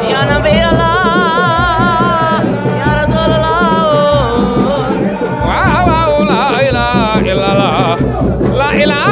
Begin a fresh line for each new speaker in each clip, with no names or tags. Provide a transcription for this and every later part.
Ya Nabi Allah ya Rasulullah
waaw la ilaha illallah la ilaha illallah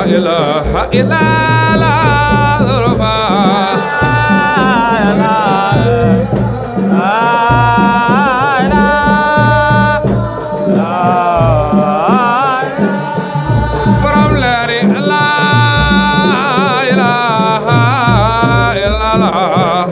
ilaha illallah la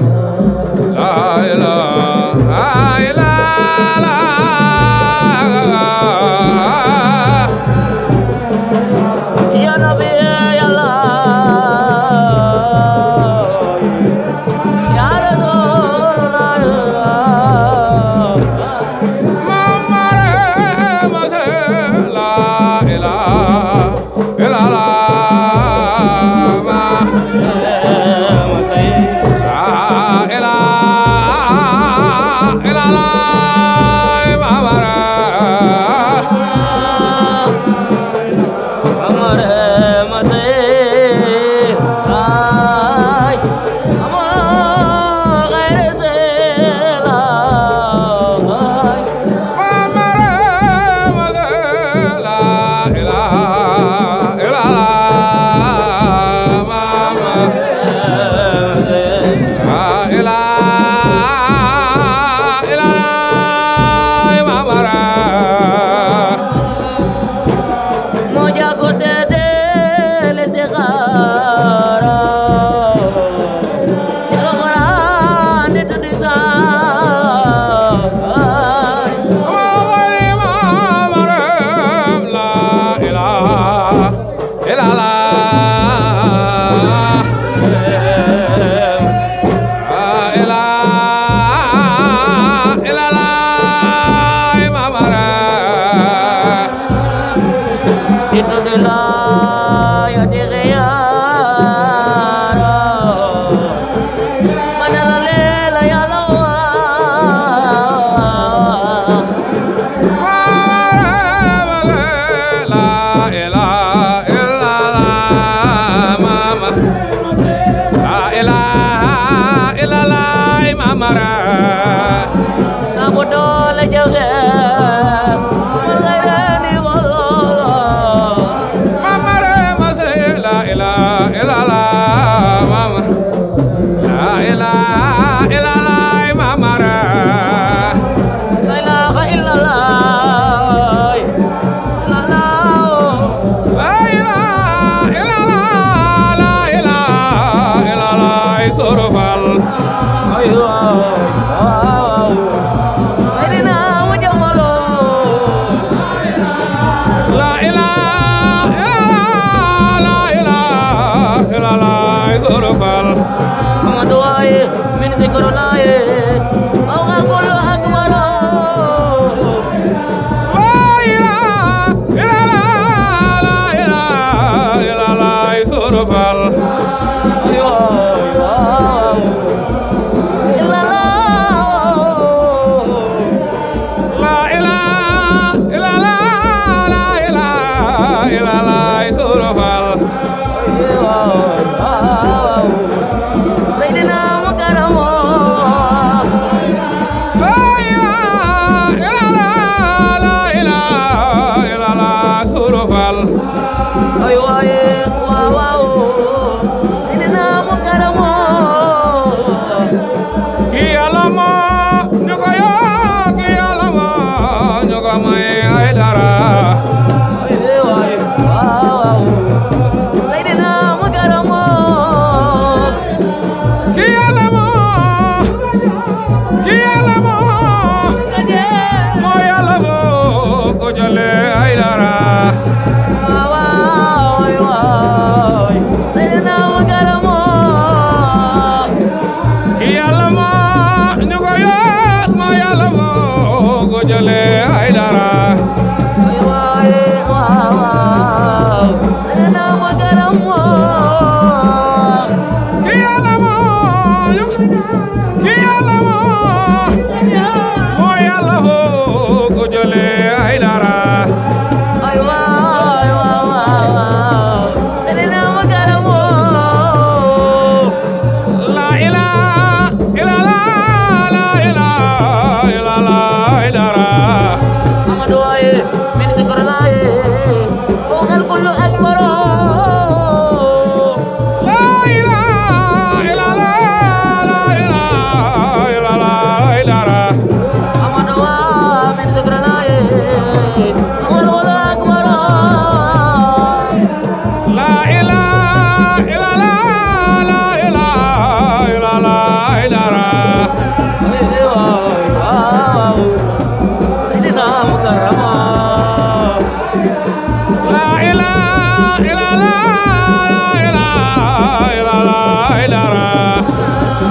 Aidara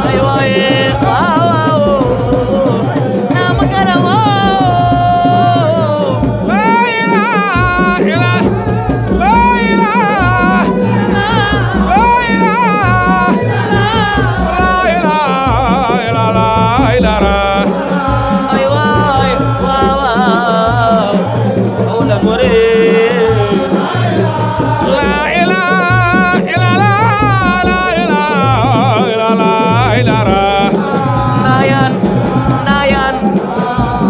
ay waaye waaw na ma garawo
la ilaha illa la ilaha la ilaha illa la Aidara
ay waay waaw awla more
la ilaha illa la ilaha illa la Aidara
nayan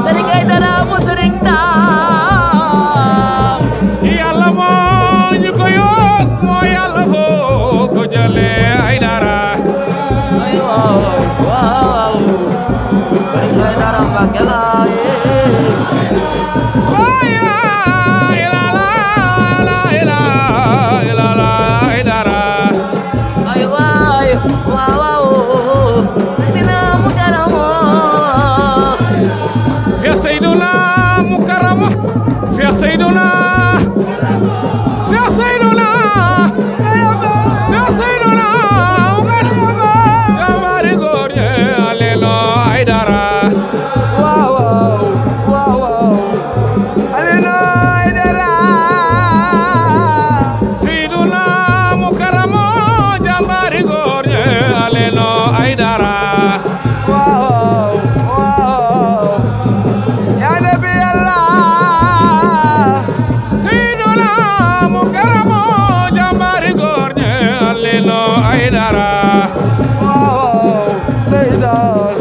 sering Aidara mu sering daam
Yàlla moo ñu ko yoon moo Yàlla foo ko jëlee Aidara
ay waaw sering Aidara Mbàkke laay
la ilaha illa la Aidara
ay waay waaw Seydina mu garawo
Cheikh Seydouna Mukarrama Cheikh Seydouna Cheikh Seydouna Cheikh Seydouna Mukarrama jàmbaari góor ñi Alelo Aidara
Alelo Aidara
Seydouna Mukarrama jàmbaari góor ñi Alelo Aidara
ya Nabi Allah
Seydouna Mukarrama jàmbaari góor ñi Alelo Aidara
ndeysaan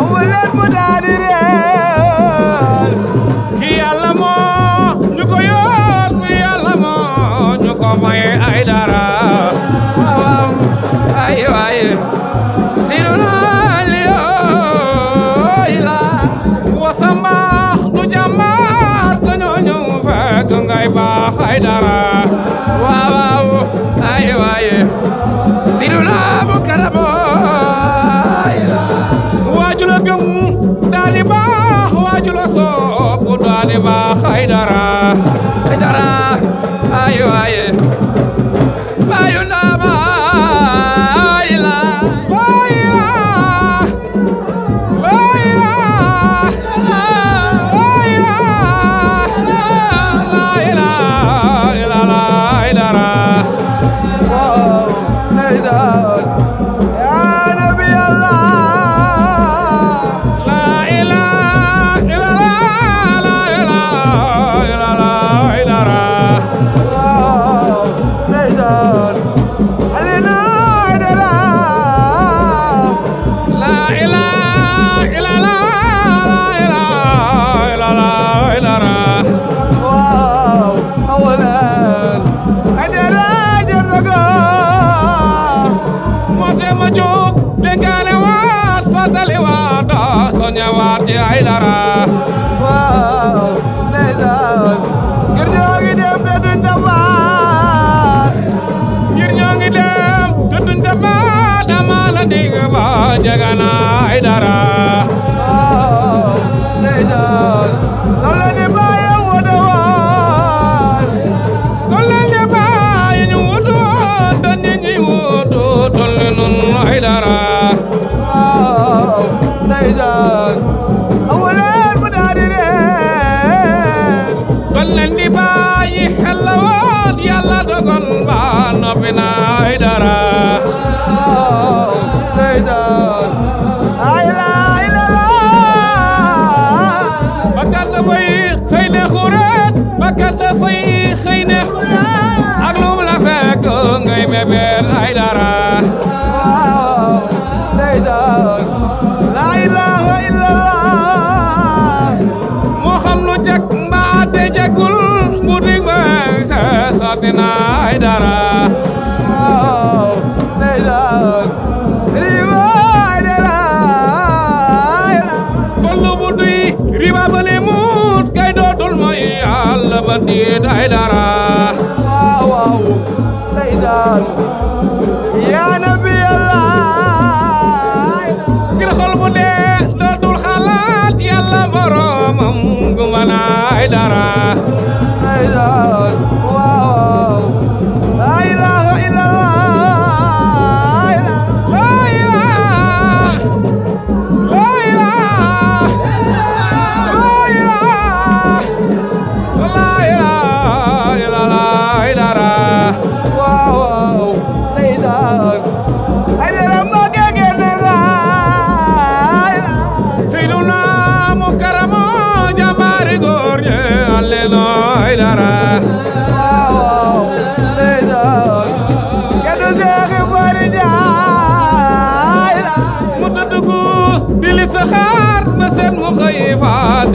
awalan mu daadi reen
ki Yàlla moo ñu ko yor ki Yàlla moo ñu ko may Aidara waaw ay waay Seydouna Aliyo ila wasamba du jàmbaar ka ñoo ñëw fekk ngay baax Aidara waaw ay waay Seydouna Mukarrama waaju la gëm daal di baax waaju la sopp daal di baax Aidara ay waay bayu ndama ila Aidara
ndeysaan ya Nabi Allah
la ilaha illallah Aidara
ndeysaan Alelo Aidara
la ilaha illallah Aidara
awalan Aidara jarraga
mote ma jóg dénkaane waat fàttali waat soññe waat ci Aidara
ndeysaan ngir ñoo ngi dem te duñ dafaat
ngir ñoo ngi dem te duñ dafaat amaana ding ba jegana Aidara
ndeysaan loolu la ni bàyyi woon
kon la ñu bàyyi ñu wutoon te nit ñi wutu toll ni nun Aidara
ndeysaan awaleen mu daadi reen
kon leen di bàyyi xel la woon Yàlla dogal ba noppi na Aidara
ndeysaan la ilaha illallah
bakkat dafay xëy ne xuret bakkat dafay xëy ne ak lum la fekk ngay mebet Aidara
ndeysaan la ilaha illallah
moo xam lu jag mbaa te jagul bu dig ba sa sotti na Aidara
ndeysaan riba Aidara
kon lu bu duy riba bale mut kay dootul mooy Yàlla ba tiit Aidara
ndeysaan ya Nabi Allah
ngir xol bu dee dootul xalaat Yàlla boromam gumba na Aidara
ndeysaan la ilaha illallah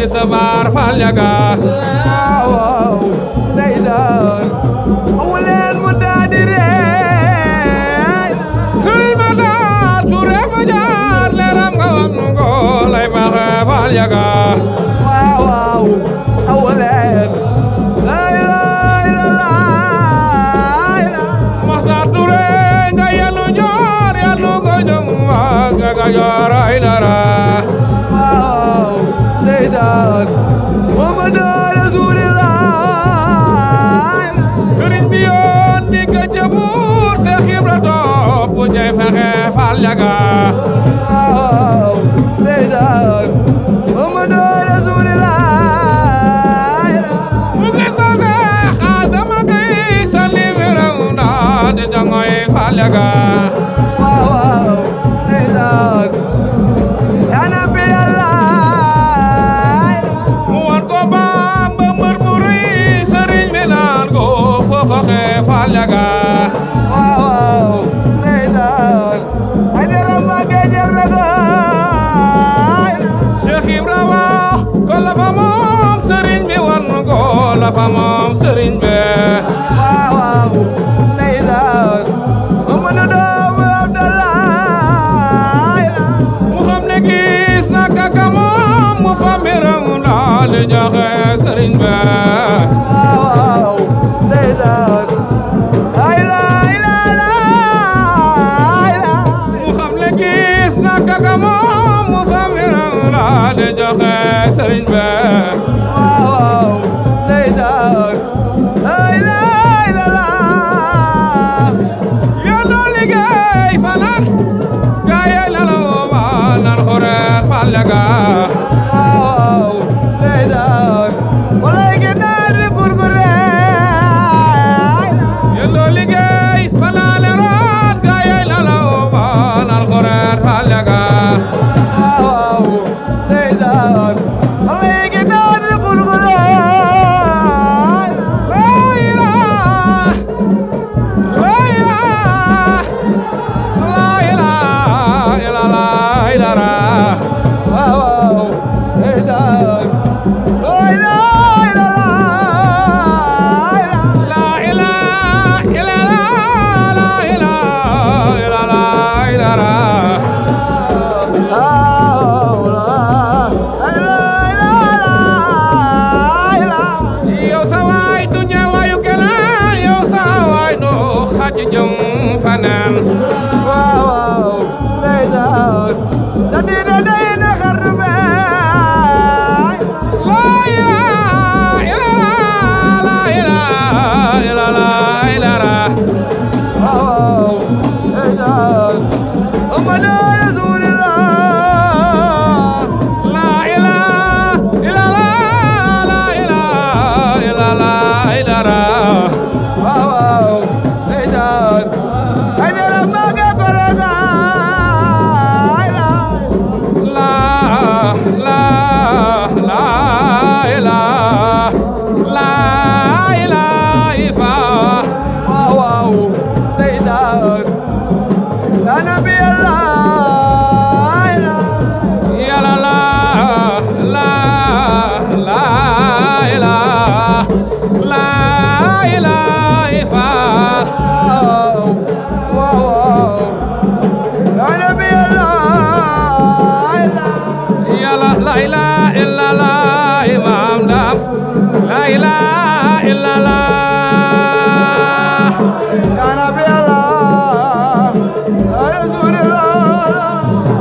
di sabar fal yaga
waaw waaw ndeysaan awaleen mu daadi ree
Sëriñ Matar Touré fa jaar leeram nga wan ko lay baxe fal yaga
waaw waaw awaleen lay lay lay
Matar Touré nga yallu joor yallu ko jom wa ga joor ay dara
waaw ndeysaan Muhammadu Rasulullah
sëriñ bi yoon bi ka jabur Seex Ibra topp jay fexe fal yaga
waaw ndeysaan Muhammadu Rasulullah
mu gis na Seex Adama Gay sali wéram ndaa di jangoy fal yaga
waaw waaw ndeysaan yaa Nabi Yàlla
mu wan ko Bamba mbër mu rëy sëriñ bi naan ko foofa xee fal yaga
waaw waaw ndeysaan ay dara Mbàkke jar na ko
Cheikh Ibra wax ko la fa moom sëriñ bi wan ko la fa moom sëriñ bi
waaw waaw ndeysaan Muhammadu doomu Abdallah
mu xam ne gis na kaka moom mu fa mbiram daal di joxe sëriñ bi
waaw waaw ndeysaan ay la
mu xam ne gis na kaka moom mu fa mbiram daal di joxe sëriñ bi
waaw waaw ndeysaan ay la
yendoo liggéey fanaan gaa yi nelaw ba nan xureer fal yaga
waaw waaw ndeysaan walay gënaar di gurgure
yendoo liggéey fanaane root gaa yi nelaw ba nan xureer fal yaga
waaw waaw ndeysaan walay gënaar di gurgure waaw waaw ndeysaan looy looy la
yow sa waay du ñaawayu keneen yow sa waay du xaj jëm faneen
waaw waaw ndeysaan sa diine day na xarnu beey waaw ndeysaan Muhammadu Rasulullah waaw waaw ndeysaan ay dara Mbàkke korega waaw waaw ndeysaan yaa Nabi Yàlla waaw waaw yaa Nabi Yàlla
La ilaha illallah imam dam la ilaha illallah
yaa Nabi Yàlla yaa Rasulullah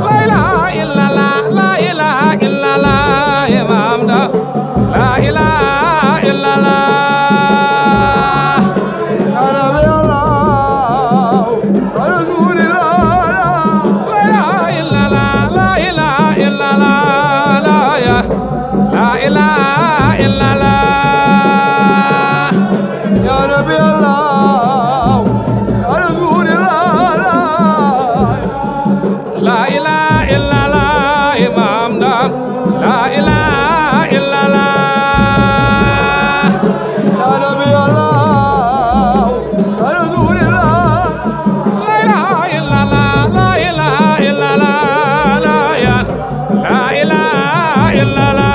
la ilaha illallah la ilaha illallah imam dam la ilaha illallah
yaa Nabi Yàlla yaa Rasulullah
la ilaha illallah la ilaha illallah la ilaha illallah
yaa Nabi Yàlla yaa Rasulullah
la ilaha illallah imam dam la ilaha illallah
yaa Nabi Yàlla yaa Rasulullah
la ilaha illallah la ilaha illallah la ilaha illallah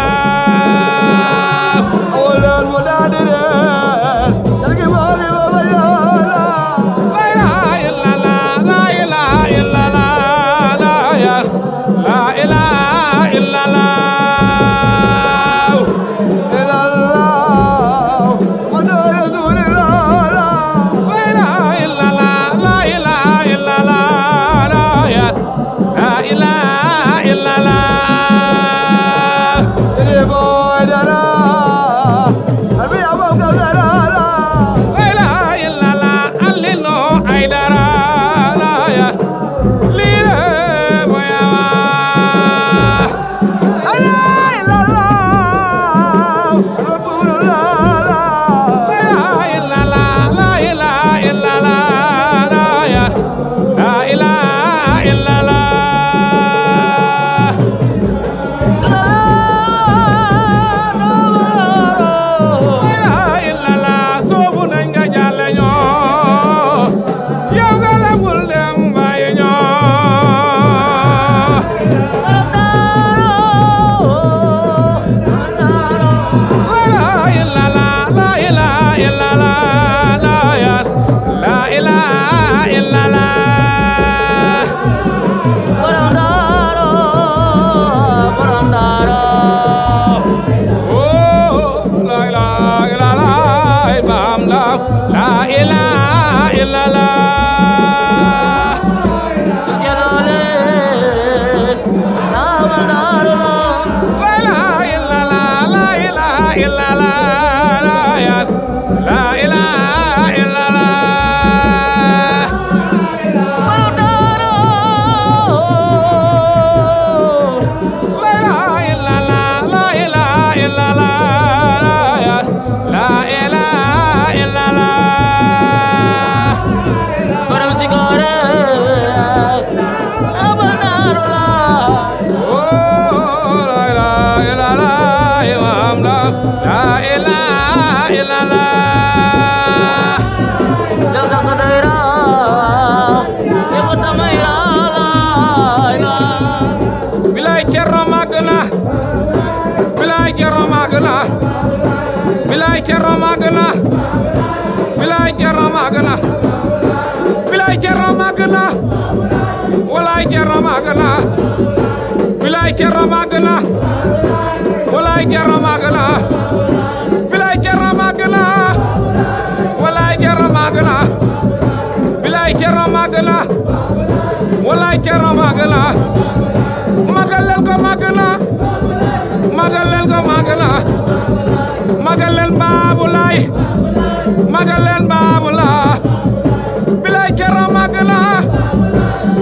illallah
borom daaro borom daaro
oh la ilaha illallah imam daw la ilaha illallah
sujalale borom daaro
la ilaha illallah la ilaha illallah la ilaha illallah
borom daaro
la ilaha illallah la ilaha illallah la ilaha illallah
borom sigore borom daaro
oh la ilaha illallah imam daw la ilaha illallah
jaga kadaira yekota mayra la
bilay Cerno màgg na bilay Cerno màgg na bilay Cerno màgg na bilay Cerno màgg na bilay Cerno màgg na walay Cerno màgg na bilay Cerno màgg na walay Cerno màgg na bilay Cerno màgg na walay Cerno màgg na bilay Cerno màgg na walay Cerno màgg na magal leen ko màgg na magal leen ko màgg na magal leen Baabu Laay magal leen Baabu Laay bilay Cerno màgg na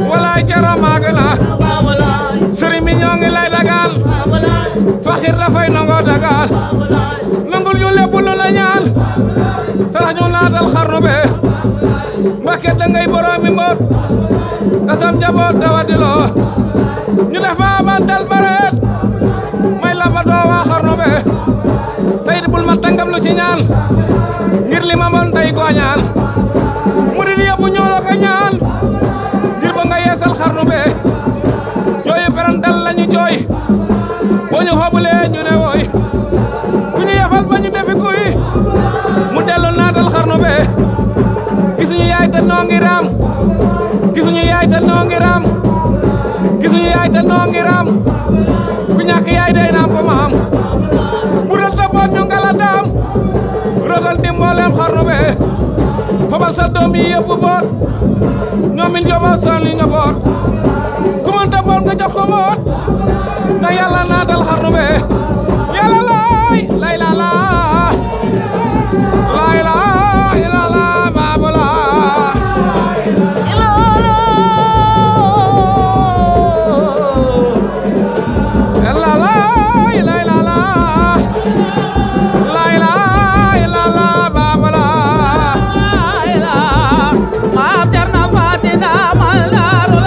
walay Cerno màgg na sëriñ bi ñoo ngi lay dagal faxir dafay nangoo dagal nangul ñu lépp lu la ñaan sarax ñu naatal xarnu be Mbàkke da ngay boroomi mboot te sam njaboot dawadiloo ñu def ma amantal bareet may la ba doo waa xarnu be tey bul ma tàngam lu ci ñaan ngir li ma mën tey koo ñaan murid yëpp ñoo la ko ñaan ngir ba nga yeesal xarnu be jooyu perantal lañu jooy boo ñu xoobulee ñu ne wooy ku ñu yefal ba ñu defi kuy mu dellu naatal xarnu be gisuñu yaay te noo ngi raam gisuñu yaay te noo ngi raam gisuñu yaay te noo ngi raam ku ñàkk yaay day naam ko maam bu rël ta boot ñu ngala daam rogal di mbooleem xarnu be fabal sa doom yi yëpp boot ñoomin jobal son li nga boot ku mën ta boot nga jox ko boot na yàlla naatal xarnu be yàlla laay lay la la lay la ila la Baabu Laay ila la lay la la lay la ila la Baabu Laay
maam Cerno Fatina mal daaru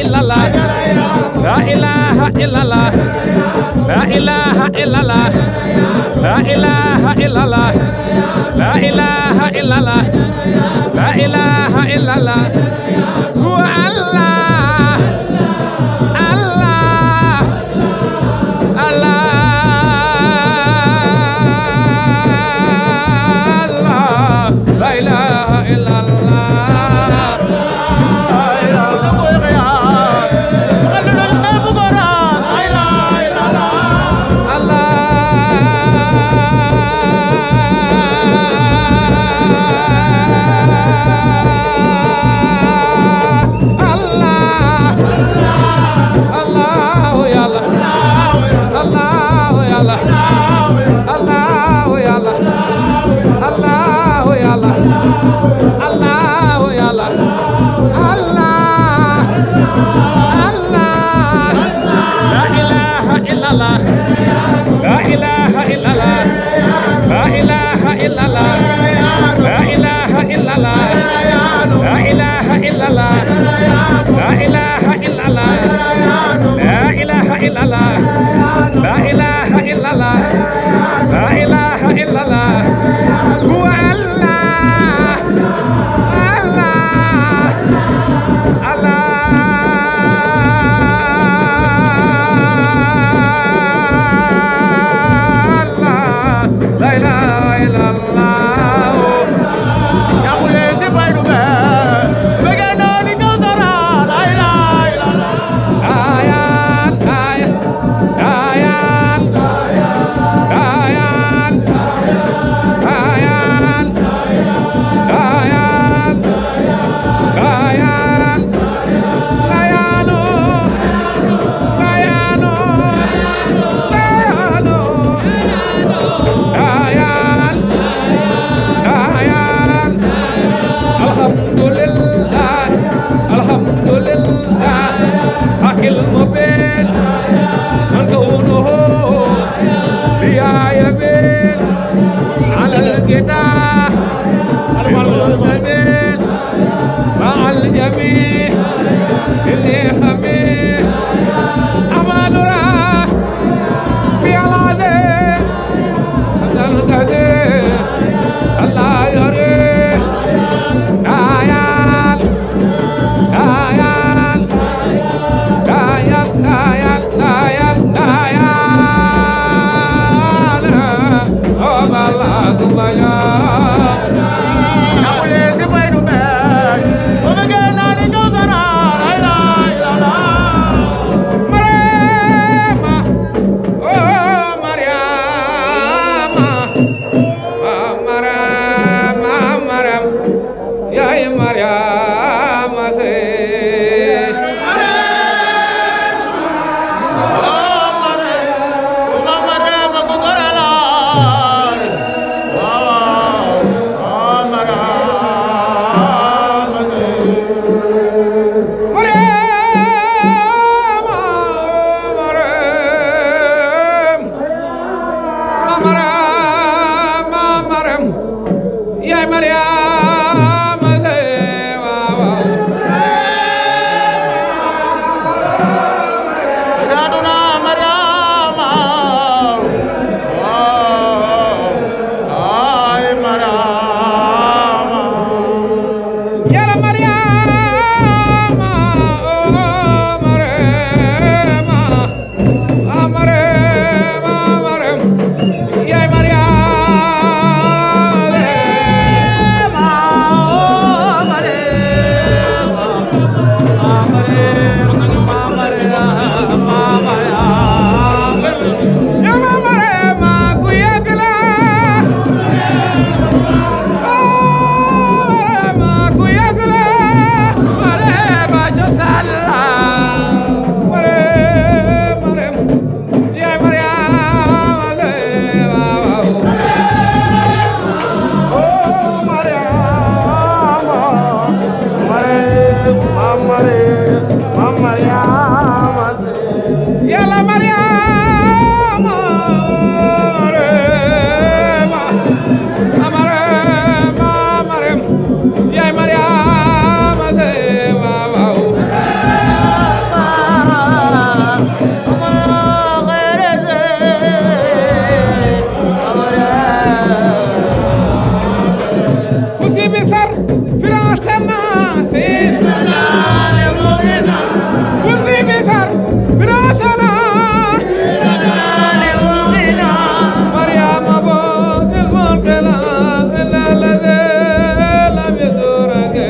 illallah la ilaha illallah la ilaha illallah la ilaha illallah Ayan yaay Mariama Sey waaw waaw
Sayyidatuna Mariama ay Mariama
yàlla Mariama oh Mariama ah Mariama Mariam yaay Mariama yàlla Mariama Mariama Mariam yaay Mariama Sey waaw waaw fusi bisar firasana sin fusi bisar firasana Mariama botel molkela la la la yadurake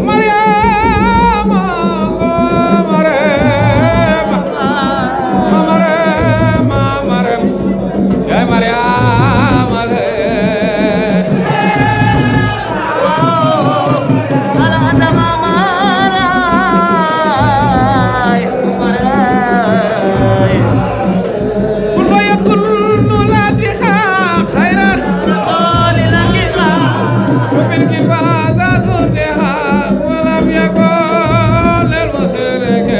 Mariama oh Mariama Mariama Mariam yaay Mariama kun fa yakun latiha khairan ومن كفاز صوتها ولم يكن للمشرك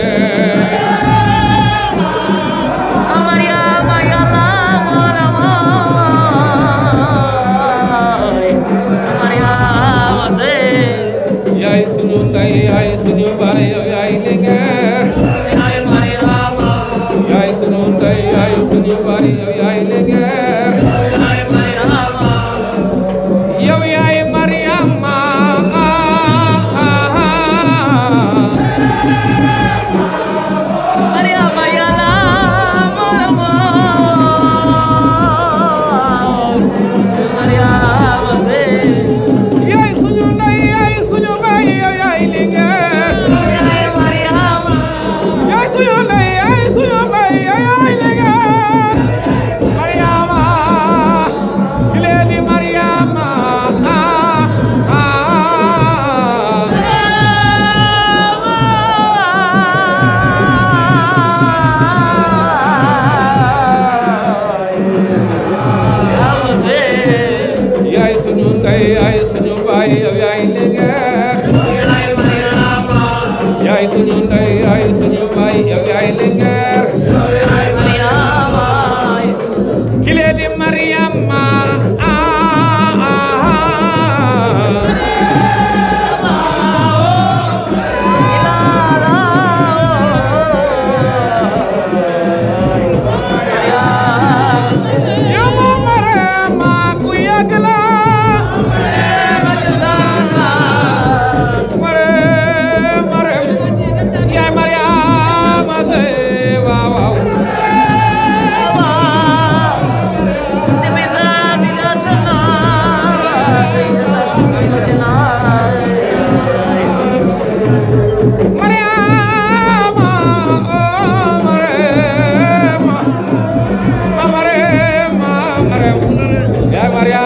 yaay suñu ndey yaay suñu baay yaay lingeer yaay suñu ndey yaay suñu baay yaay lingeer yow yaay Mariama yaay suñu ndey yaay suñu baay yaay lingeer yaay suñu ndey yaay suñu baay yaay lingeer Mariama kile di Mariama yaay suñu ndey yaay suñu baay yaay lingeer yaay suñu ndey yaay suñu baay yaay lingeer kile di Mariama Mariama